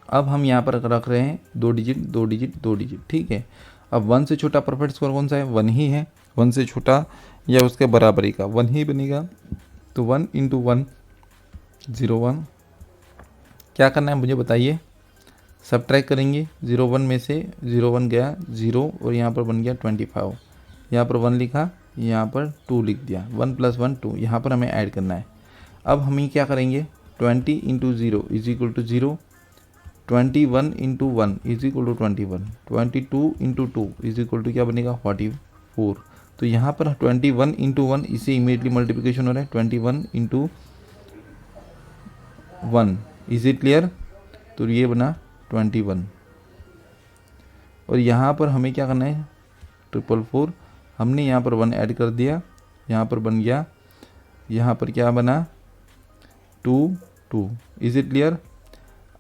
अब हम यहाँ पर रख रहे हैं 2 डिजिट 2 डिजिट 2 डिजिट, ठीक है। अब 1 से छोटा परफेक्ट स्क्वायर कौन सा है, 1 ही है। 1 से छोटा या उसके बराबरी का 1 ही बनेगा। तो 1 इंटू 1 0 1। क्या करना है मुझे बताइए, सब्ट्रैक्ट करेंगे 0 1 में से 0 1 गया 0 और यहाँ पर बन गया 25। यहाँ पर 1 लिखा, यहाँ पर 2 लिख दिया, 1 + 1 2। यहाँ पर हमें ऐड करना है। अब हम क्या करेंगे, 20 into 0 is equal to 0, 21 into 1 is equal to 21, 22 into 2 is equal to क्या बनेगा 44। तो यहाँ पर 21 इंटू 1 इसे इमीडिएटली मल्टीप्लिकेशन हो रहा है, 21 इंटू 1। Is it clear? तो ये बना 21। और यहाँ पर हमें क्या करना है, 444। हमने यहाँ पर 1 ऐड कर दिया, यहाँ पर बन गया, यहाँ पर क्या बना 2 2। Is it clear?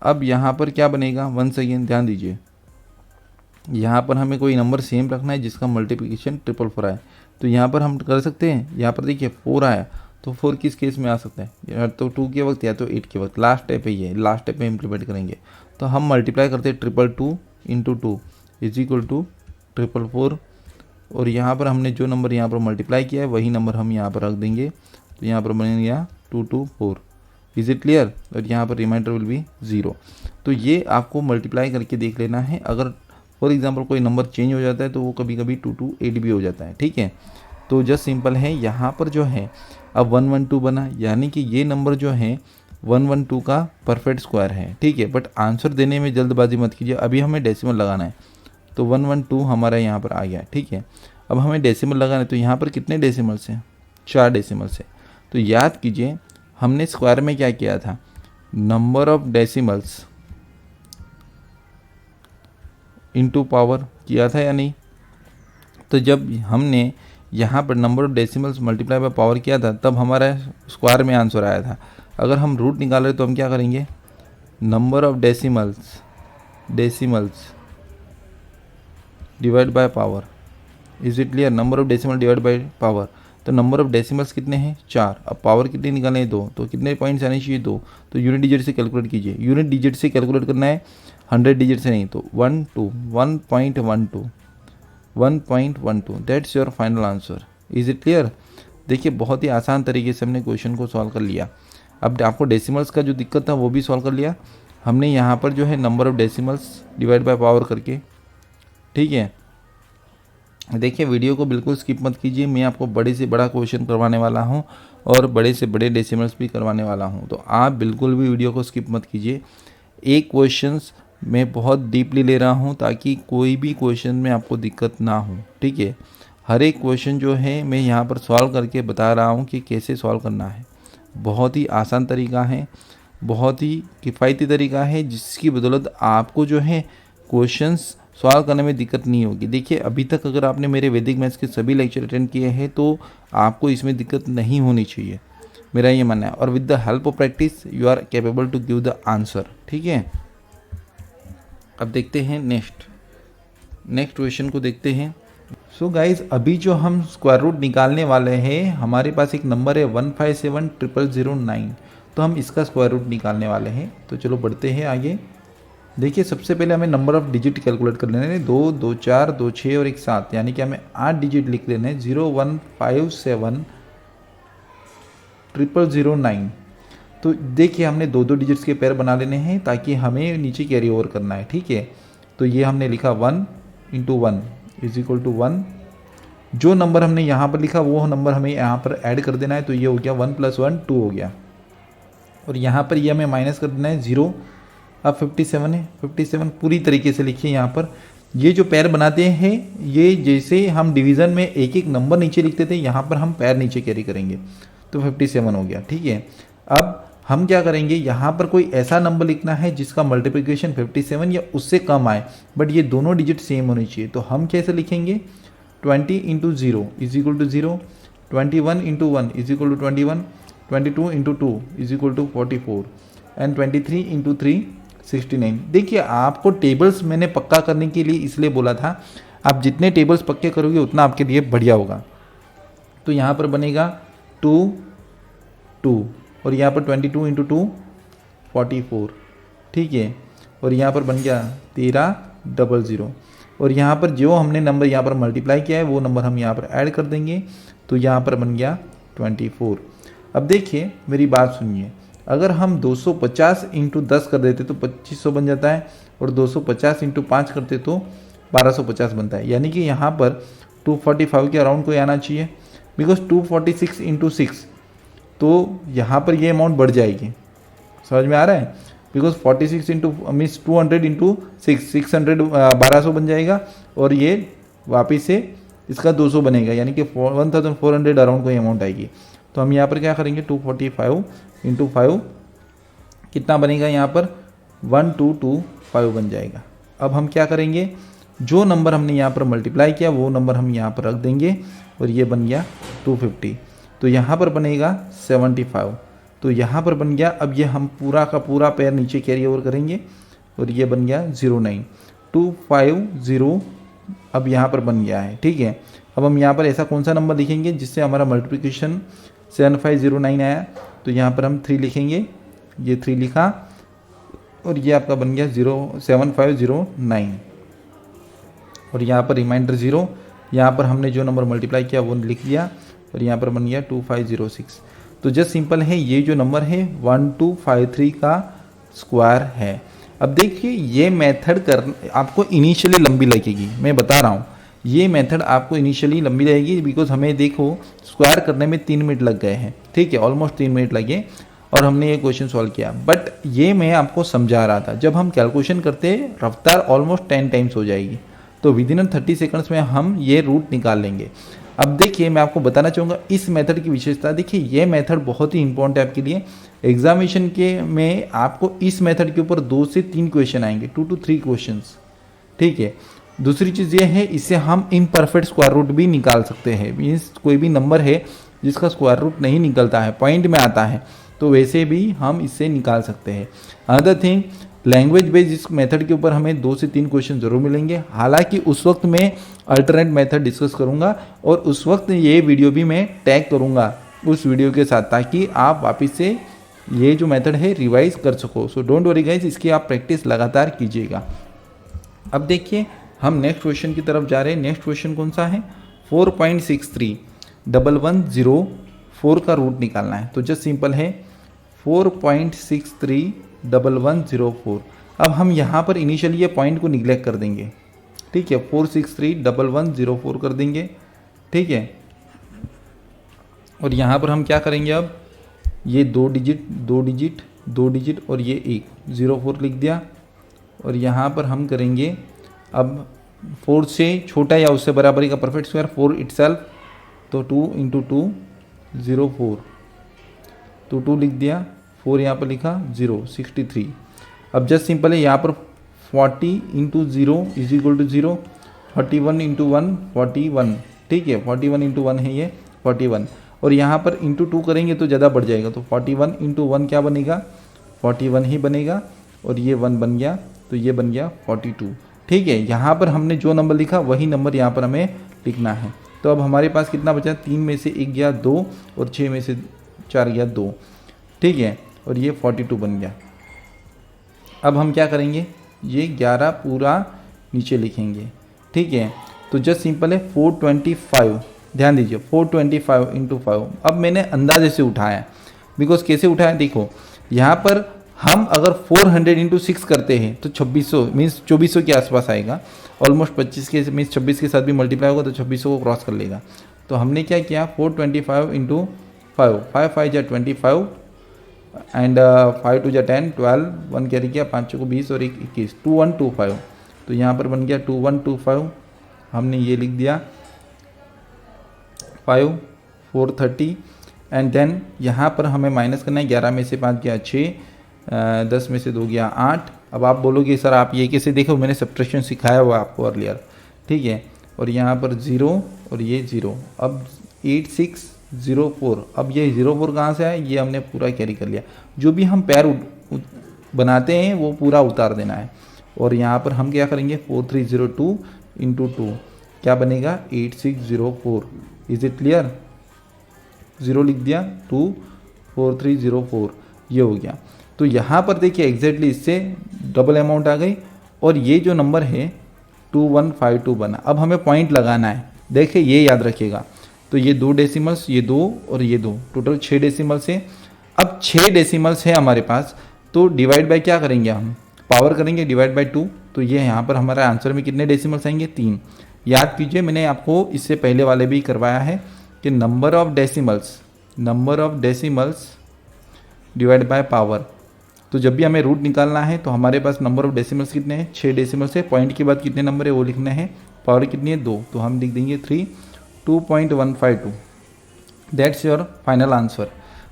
अब यहाँ पर क्या बनेगा, वंस अगेन ध्यान दीजिए, यहाँ पर हमें कोई नंबर सेम रखना है जिसका मल्टीप्लिकेशन 444 आए। तो यहाँ पर हम कर सकते हैं, यहाँ पर देखिए 4 आया, तो 4 किस केस में आ सकता है, या तो 2 के वक्त या तो 8 के वक्त। लास्ट स्टेप है ये, लास्ट स्टेप में इम्प्लीमेंट करेंगे। तो हम मल्टीप्लाई करते हैं 222 इंटू 2 इज इक्वल टू 444। और यहाँ पर हमने जो नंबर यहाँ पर मल्टीप्लाई किया है वही नंबर हम यहाँ पर रख देंगे। तो यहाँ पर बन गया 224। Is it clear? और यहाँ पर रिमाइंडर विल बी 0। तो ये आपको मल्टीप्लाई करके देख लेना है। अगर फॉर एग्जांपल कोई नंबर चेंज हो जाता है तो वो कभी कभी 228 भी हो जाता है, ठीक है। तो जस्ट सिंपल है, यहाँ पर जो है अब 112 बना, यानी कि ये नंबर जो है 112 का परफेक्ट स्क्वायर है, ठीक है। बट आंसर देने में जल्दबाजी मत कीजिए, अभी हमें डेसिमल लगाना है। तो 112 हमारा यहाँ पर आ गया, ठीक है। अब हमें डेसिमल लगाना है, तो यहाँ पर कितने डेसिमल्स हैं, 4 डेसिमल्स है। तो याद कीजिए हमने स्क्वायर में क्या किया था, number of decimals into power किया था या नहीं। तो जब हमने यहाँ पर number of decimals multiply by power किया था तब हमारा स्क्वायर में आंसर आया था। अगर हम रूट निकाल रहे तो हम क्या करेंगे, number of decimals divide by power. Is it clear? Number of decimal divide by power. तो नंबर ऑफ डेसिमल्स कितने हैं, 4। अब पावर कितनी निकालने हैं, 2। तो कितने पॉइंट्स आने चाहिए, 2। तो यूनिट डिजिट से कैलकुलेट कीजिए। यूनिट डिजिट से कैलकुलेट करना है, 100 डिजिट से नहीं। तो 1.12 that's your final answer. Is it clear? देखिए बहुत ही आसान तरीके से हमने क्वेश्चन को सॉल्व कर लिया। अब आपको डेसिमल्स का जो दिक्कत था वो भी सॉल्व कर लिया हमने यहाँ पर जो है number of decimals divide by power करके, ठीक है। देखिए वीडियो को बिल्कुल स्किप मत कीजिए, मैं आपको बड़े से बड़ा क्वेश्चन करवाने वाला हूँ और बड़े से बड़े डेसिमल्स भी करवाने वाला हूँ। तो आप बिल्कुल भी वीडियो को स्किप मत कीजिए। एक क्वेश्चंस मैं बहुत डीपली ले रहा हूँ ताकि कोई भी क्वेश्चन में आपको दिक्कत ना हो, ठीक है। हर एक क्वेश्चन जो है मैं यहाँ पर सॉल्व करके बता रहा हूँ कि कैसे सॉल्व करना है। बहुत ही आसान तरीका है, बहुत ही किफ़ायती तरीका है, जिसकी बदौलत आपको जो है क्वेश्चंस सॉल्व करने में दिक्कत नहीं होगी। देखिए अभी तक अगर आपने मेरे वैदिक मैथ्स के सभी लेक्चर अटेंड किए हैं तो आपको इसमें दिक्कत नहीं होनी चाहिए, मेरा ये मानना है। और with the help of practice you are capable to give the answer, ठीक है। अब देखते हैं नेक्स्ट क्वेश्चन को देखते हैं। सो गाइज अभी जो हम स्क्वायर रूट निकालने वाले हैं, हमारे पास एक नंबर है 1570009। तो हम इसका स्क्वायर रूट निकालने वाले हैं। तो चलो बढ़ते हैं आगे। देखिए सबसे पहले हमें नंबर ऑफ डिजिट कैलकुलेट कर लेने हैं, 2 2 4 2 6 और 1 7, यानी कि हमें 8 डिजिट लिख लेने हैं, 0157009। तो देखिए हमने 2 डिजिट्स के पेयर बना लेने हैं ताकि हमें नीचे कैरी ओवर करना है, ठीक है। तो ये हमने लिखा 1 इंटू 1 इज इक्वल टू 1। जो नंबर हमने यहाँ पर लिखा वो नंबर हमें यहाँ पर ऐड कर देना है। तो ये हो गया 1 + 1 2 हो गया। और यहाँ पर ये हमें माइनस कर देना है 0। अब 57 है, 57 पूरी तरीके से लिखिए। यहाँ पर ये जो पैर बनाते हैं, ये जैसे हम डिवीज़न में एक एक नंबर नीचे लिखते थे, यहाँ पर हम पैर नीचे कैरी करेंगे। तो 57 हो गया, ठीक है। अब हम क्या करेंगे, यहाँ पर कोई ऐसा नंबर लिखना है जिसका मल्टीप्लिकेशन 57 या उससे कम आए, बट ये दोनों डिजिट सेम होनी चाहिए। तो हम कैसे लिखेंगे, 20 into 0 is equal to 0, 21 into 1 is equal to 21, 22 into 2 is equal to 44 and 23 into 3 69। देखिए आपको टेबल्स मैंने पक्का करने के लिए इसलिए बोला था, आप जितने टेबल्स पक्के करोगे उतना आपके लिए बढ़िया होगा। तो यहाँ पर बनेगा 2 2 और यहाँ पर 22 इंटू 2 44, ठीक है। और यहाँ पर बन गया 1300 और यहाँ पर जो हमने नंबर यहाँ पर मल्टीप्लाई किया है वो नंबर हम यहाँ पर ऐड कर देंगे, तो यहाँ पर बन गया 24। अब देखिए मेरी बात सुनिए, अगर हम 250 इंटू 10 कर देते तो 2500 बन जाता है और 250 इंटू 5 करते तो 1250 बनता है, यानी कि यहाँ पर 245 के अराउंड कोई आना चाहिए, बिकॉज 246 इंटू 6, तो यहाँ पर ये अमाउंट बढ़ जाएगी। समझ में आ रहा है? बिकॉज 46 इंटू मीन्स 200 इंटू 600 1200 बन जाएगा और ये वापस से इसका 200 बनेगा, यानी कि 1400 अराउंड कोई अमाउंट आएगी। तो हम यहाँ पर क्या करेंगे, 245 इंटू 5 कितना बनेगा, यहाँ पर 1225 बन जाएगा। अब हम क्या करेंगे, जो नंबर हमने यहाँ पर मल्टीप्लाई किया वो नंबर हम यहाँ पर रख देंगे और ये बन गया 250, तो यहाँ पर बनेगा 75, तो यहाँ पर बन गया। अब ये हम पूरा का पूरा पैर नीचे कैरी ओवर करेंगे और ये बन गया 09250, अब यहाँ पर बन गया है, ठीक है। अब हम यहाँ पर ऐसा कौन सा नंबर लिखेंगे जिससे हमारा मल्टीप्लिकेशन 7509 आया, तो यहाँ पर हम 3 लिखेंगे, ये 3 लिखा और ये आपका बन गया 07509 और यहाँ पर रिमाइंडर 0, यहाँ पर हमने जो नंबर मल्टीप्लाई किया वो लिख दिया और यहाँ पर बन गया 2506। तो जस्ट सिंपल है, ये जो नंबर है 1253 का स्क्वायर है। अब देखिए ये मेथड कर आपको इनिशियली लंबी लगेगी, मैं बता रहा हूँ, ये मेथड आपको इनिशियली लंबी लगेगी बिकॉज हमें देखो स्क्वायर करने में 3 मिनट लग गए हैं, ठीक है, ऑलमोस्ट 3 मिनट लगे और हमने ये क्वेश्चन सॉल्व किया। बट ये मैं आपको समझा रहा था, जब हम कैलकुलेशन करते रफ्तार ऑलमोस्ट 10 टाइम्स हो जाएगी, तो विद इन 30 सेकंड्स में हम ये रूट निकाल लेंगे। अब देखिए मैं आपको बताना चाहूँगा इस मेथड की विशेषता। देखिए ये मेथड बहुत ही इंपॉर्टेंट है आपके लिए, एग्जामिनेशन के में आपको इस मेथड के ऊपर 2 से 3 क्वेश्चन आएंगे, 2 to 3 क्वेश्चंस, ठीक है। दूसरी चीज़ ये है, इससे हम इम्परफेक्ट स्क्वायर रूट भी निकाल सकते हैं, मीन्स कोई भी नंबर है जिसका स्क्वायर रूट नहीं निकलता है, पॉइंट में आता है, तो वैसे भी हम इससे निकाल सकते हैं। अनदर थिंग, लैंग्वेज बेस्ड इस मेथड के ऊपर हमें 2 से 3 क्वेश्चन जरूर मिलेंगे, हालांकि उस वक्त मैं अल्टरनेट मेथड डिस्कस करूंगा और उस वक्त ये वीडियो भी मैं टैग करूंगा उस वीडियो के साथ, ताकि आप वापस से ये जो मेथड है रिवाइज कर सको। सो डोंट वरी गाइज, इसकी आप प्रैक्टिस लगातार कीजिएगा। अब देखिए हम नेक्स्ट क्वेश्चन की तरफ जा रहे हैं। नेक्स्ट क्वेश्चन कौन सा है, 4.631104 का रूट निकालना है। तो जस्ट सिंपल है 4.631104। अब हम यहाँ पर इनिशियली ये पॉइंट को निगलेक्ट कर देंगे, ठीक है, 4631104 कर देंगे, ठीक है। और यहाँ पर हम क्या करेंगे, अब ये 2 डिजिट और ये 1 04 लिख दिया और यहाँ पर हम करेंगे अब 4 से छोटा या उससे बराबरी का परफेक्ट स्क्वायर 4 इटसेल्फ, तो 2 इंटू 2 04, तो 2 लिख दिया, 4 यहाँ पर लिखा 0 63। अब जस्ट सिंपल है, यहाँ पर 40 into 0 is equal to 0, 41 into 1 41, ठीक है, 41 इंटू 1 है ये 41, और यहाँ पर इंटू 2 करेंगे तो ज़्यादा बढ़ जाएगा, तो 41 इंटू 1 क्या बनेगा, 41 ही बनेगा और ये 1 बन गया, तो ये बन गया 42, ठीक है। यहाँ पर हमने जो नंबर लिखा वही नंबर यहाँ पर हमें लिखना है। तो अब हमारे पास कितना बचा, 3 में से 1 गया 2 और 6 में से 4 गया 2, ठीक है, और ये 42 बन गया। अब हम क्या करेंगे, ये 11 पूरा नीचे लिखेंगे, ठीक है। तो जस्ट सिंपल है 425, ध्यान दीजिए 425 इंटू 5। अब मैंने अंदाजे से उठाया, बिकॉज कैसे उठाया, देखो यहाँ पर हम अगर 400 इंटू 6 करते हैं तो 2600 मीन्स 2400 के आसपास आएगा, ऑलमोस्ट 25 के मीन्स 26 के साथ भी मल्टीप्लाई होगा तो 2600 को क्रॉस कर लेगा। तो हमने क्या किया, 425 इंटू 5, 5 5 जा 25 एंड 5 2 जा 10 12, 1 कैरी किया, 5 को 20 और 1 21, 2125। तो यहाँ पर बन गया 2125, हमने ये लिख दिया 5 430 एंड देन यहाँ पर हमें माइनस करना है, 11 में से 5 गया 6, 10 में से 2 गया 8। अब आप बोलोगे सर आप ये कैसे, देखो मैंने सब्ट्रैक्शन सिखाया हुआ आपको अर्लियर, ठीक है, और यहाँ पर 0 और ये 0। अब 8604, अब ये 04 कहाँ से आया, ये हमने पूरा कैरी कर लिया। जो भी हम पैर बनाते हैं वो पूरा उतार देना है। और यहाँ पर हम क्या करेंगे 4302 इंटू 2 क्या बनेगा 8604। Is it clear? 0 लिख दिया 24304 ये हो गया। तो यहाँ पर देखिए एग्जैक्टली इससे डबल अमाउंट आ गई और ये जो नंबर है 2152 बना। अब हमें पॉइंट लगाना है, देखिए ये याद रखिएगा। तो ये 2 डेसिमल्स, ये 2 और ये 2, टोटल 6 डेसिमल्स है। अब 6 डेसिमल्स है हमारे पास, तो डिवाइड बाय क्या करेंगे हम, पावर करेंगे डिवाइड बाय 2। तो ये यहाँ पर हमारा आंसर में कितने डेसिमल्स आएंगे 3। याद कीजिए मैंने आपको इससे पहले वाले भी करवाया है कि number of decimals divide by power. तो जब भी हमें रूट निकालना है तो हमारे पास नंबर ऑफ डेसिमल्स कितने हैं 6 डेसिमल्स है। पॉइंट के बाद कितने नंबर है वो लिखना है, पावर कितनी है 2, तो हम लिख देंगे 2.152। That's your final answer.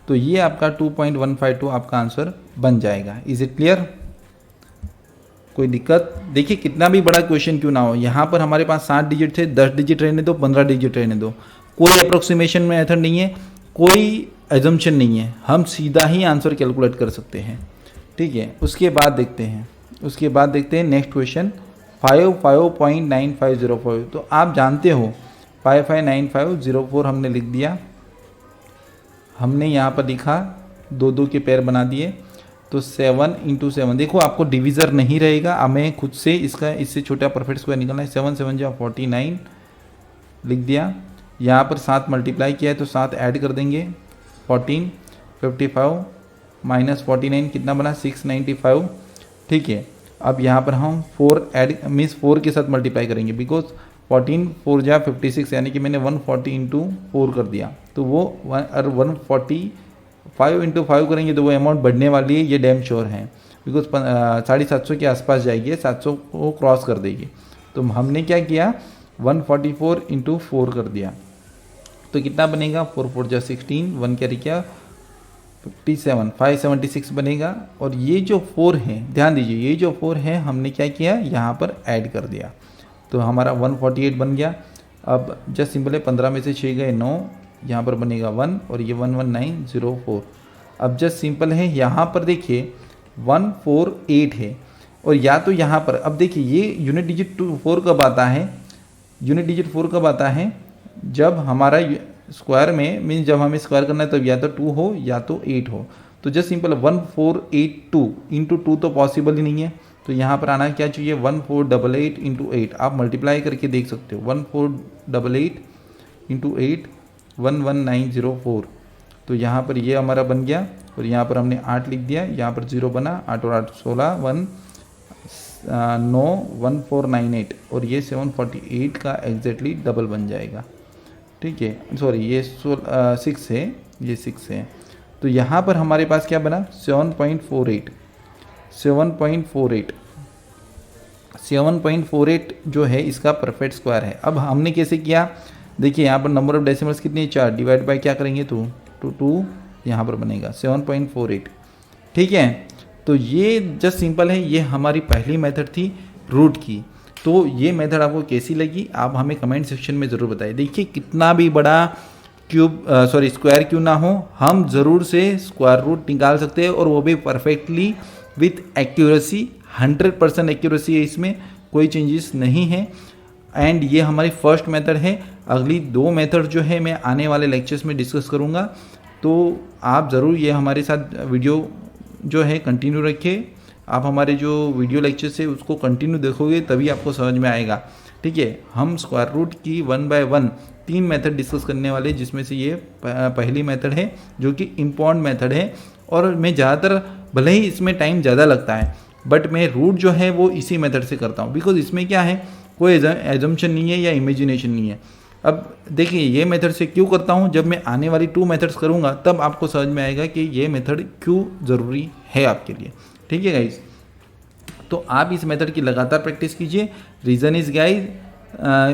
तो ये आपका 2.152 आपका आंसर बन जाएगा। Is it clear? कोई दिक्कत? देखिए कितना भी बड़ा क्वेश्चन क्यों ना हो, यहाँ पर हमारे पास 7 डिजिट थे, 10 डिजिट रहने दो, 15 डिजिट रहने दो, कोई अप्रोक्सीमेशन मेथड नहीं है, कोई एजम्पशन नहीं है, हम सीधा ही आंसर कैलकुलेट कर सकते हैं। ठीक है, उसके बाद देखते हैं नेक्स्ट क्वेश्चन 55.9504। तो आप जानते हो 559504 हमने लिख दिया, हमने यहाँ पर लिखा 2 के पेयर बना दिए। तो 7 इंटू 7, देखो आपको डिविज़र नहीं रहेगा, हमें खुद से इससे छोटा परफेक्ट स्क्वायर निकालना है। 7 7 जा 49 लिख दिया। यहाँ पर 7 मल्टीप्लाई किया है तो 7 ऐड कर देंगे 14, 55 माइनस 49 कितना बना 695। ठीक है, अब यहाँ पर हम 4 ऐड मीन्स 4 के साथ मल्टीप्लाई करेंगे, बिकॉज 14 4 जा 56, यानी कि मैंने 140 इंटू 4 कर दिया। तो वो 145 इंटू 5 करेंगे तो वो अमाउंट बढ़ने वाली है, ये डैम श्योर है, बिकॉज 750 के आसपास जाएगी, 700 को क्रॉस कर देगी। तो हमने क्या किया 144 इंटू 4 कर दिया, तो कितना बनेगा 4 4 जा 16, 1 कैरी किया 57, 576 बनेगा। और ये जो 4 है, ध्यान दीजिए ये जो 4 है हमने क्या किया यहाँ पर ऐड कर दिया, तो हमारा 148 बन गया। अब जस्ट सिंपल है, 15 में से 6 गए 9, यहाँ पर बनेगा 1 और ये 11904। अब जस्ट सिंपल है, यहाँ पर देखिए 148 है और या तो यहाँ पर, अब देखिए ये यूनिट डिजिट 4 कब आता है, यूनिट डिजिट 4 कब आता है, जब हमारा स्क्वायर में मीन्स जब हमें स्क्वायर करना है तब या तो 2 हो या तो 8 हो। तो जस्ट सिंपल 1482 इंटू 2 तो पॉसिबल ही नहीं है, तो यहाँ पर आना क्या चाहिए 1488 इंटू 8। आप मल्टीप्लाई करके देख सकते हो, 1488 इंटू 8 11904। तो यहाँ पर ये हमारा बन गया और यहाँ पर हमने 8 लिख दिया, यहाँ पर 0 बना, 8 और 8 16, 1498 और ये 748 का एग्जैक्टली डबल बन जाएगा। ठीक है, सॉरी ये 6 है, ये 6 है। तो यहाँ पर हमारे पास क्या बना 7.48 जो है इसका परफेक्ट स्क्वायर है। अब हमने कैसे किया, देखिए यहाँ पर नंबर ऑफ डेसिमल्स कितनी है 4, डिवाइड बाय क्या करेंगे तो 2 यहाँ पर बनेगा 7.48। ठीक है, तो ये जस्ट सिंपल है, ये हमारी पहली मेथड थी रूट की। तो ये मेथड आपको कैसी लगी आप हमें कमेंट सेक्शन में ज़रूर बताइए। देखिए कितना भी बड़ा स्क्वायर क्यों ना हो, हम ज़रूर से स्क्वायर रूट निकाल सकते हैं और वो भी परफेक्टली विथ एक्यूरेसी, 100% एक्यूरेसी है, इसमें कोई चेंजेस नहीं है। एंड ये हमारी फर्स्ट मेथड है। अगली 2 मेथड जो है मैं आने वाले लेक्चर्स में डिस्कस करूँगा, तो आप ज़रूर ये हमारे साथ वीडियो जो है कंटिन्यू रखिए। आप हमारे जो वीडियो लेक्चर्स है उसको कंटिन्यू देखोगे तभी आपको समझ में आएगा। ठीक है, हम स्क्वायर रूट की 1 बाय 1 3 मेथड डिस्कस करने वाले, जिसमें से ये पहली मेथड है जो कि इम्पॉर्टेंट मेथड है। और मैं ज़्यादातर भले ही इसमें टाइम ज़्यादा लगता है बट मैं रूट जो है वो इसी मेथड से करता हूँ, बिकॉज इसमें क्या है कोई एजम्पशन नहीं है या इमेजिनेशन नहीं है। अब देखिए ये मेथड से क्यों करता हूँ, जब मैं आने वाली 2 मेथड्स करूँगा तब आपको समझ में आएगा कि ये मेथड क्यों ज़रूरी है आपके लिए। ठीक है गाइज, तो आप इस मेथड की लगातार प्रैक्टिस कीजिए। रीज़न इज गाइज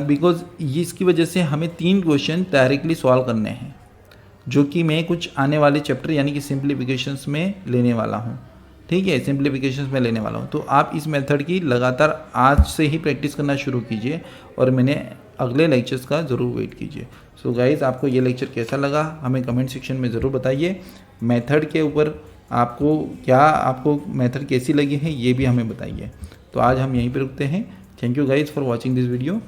बिकॉज इसकी वजह से हमें 3 क्वेश्चन डायरेक्टली सॉल्व करने हैं, जो कि मैं कुछ आने वाले चैप्टर यानी कि सिंप्लीफिकेशंस में लेने वाला हूँ। ठीक है, सिंप्लीफिकेशंस में लेने वाला हूँ। तो आप इस मेथड की लगातार आज से ही प्रैक्टिस करना शुरू कीजिए और मैंने अगले लेक्चर्स का ज़रूर वेट कीजिए। सो गाइज़, आपको ये लेक्चर कैसा लगा हमें कमेंट सेक्शन में ज़रूर बताइए। मेथड के ऊपर आपको मेथड कैसी लगी है ये भी हमें बताइए। तो आज हम यहीं पे रुकते हैं। Thank you guys for watching this video.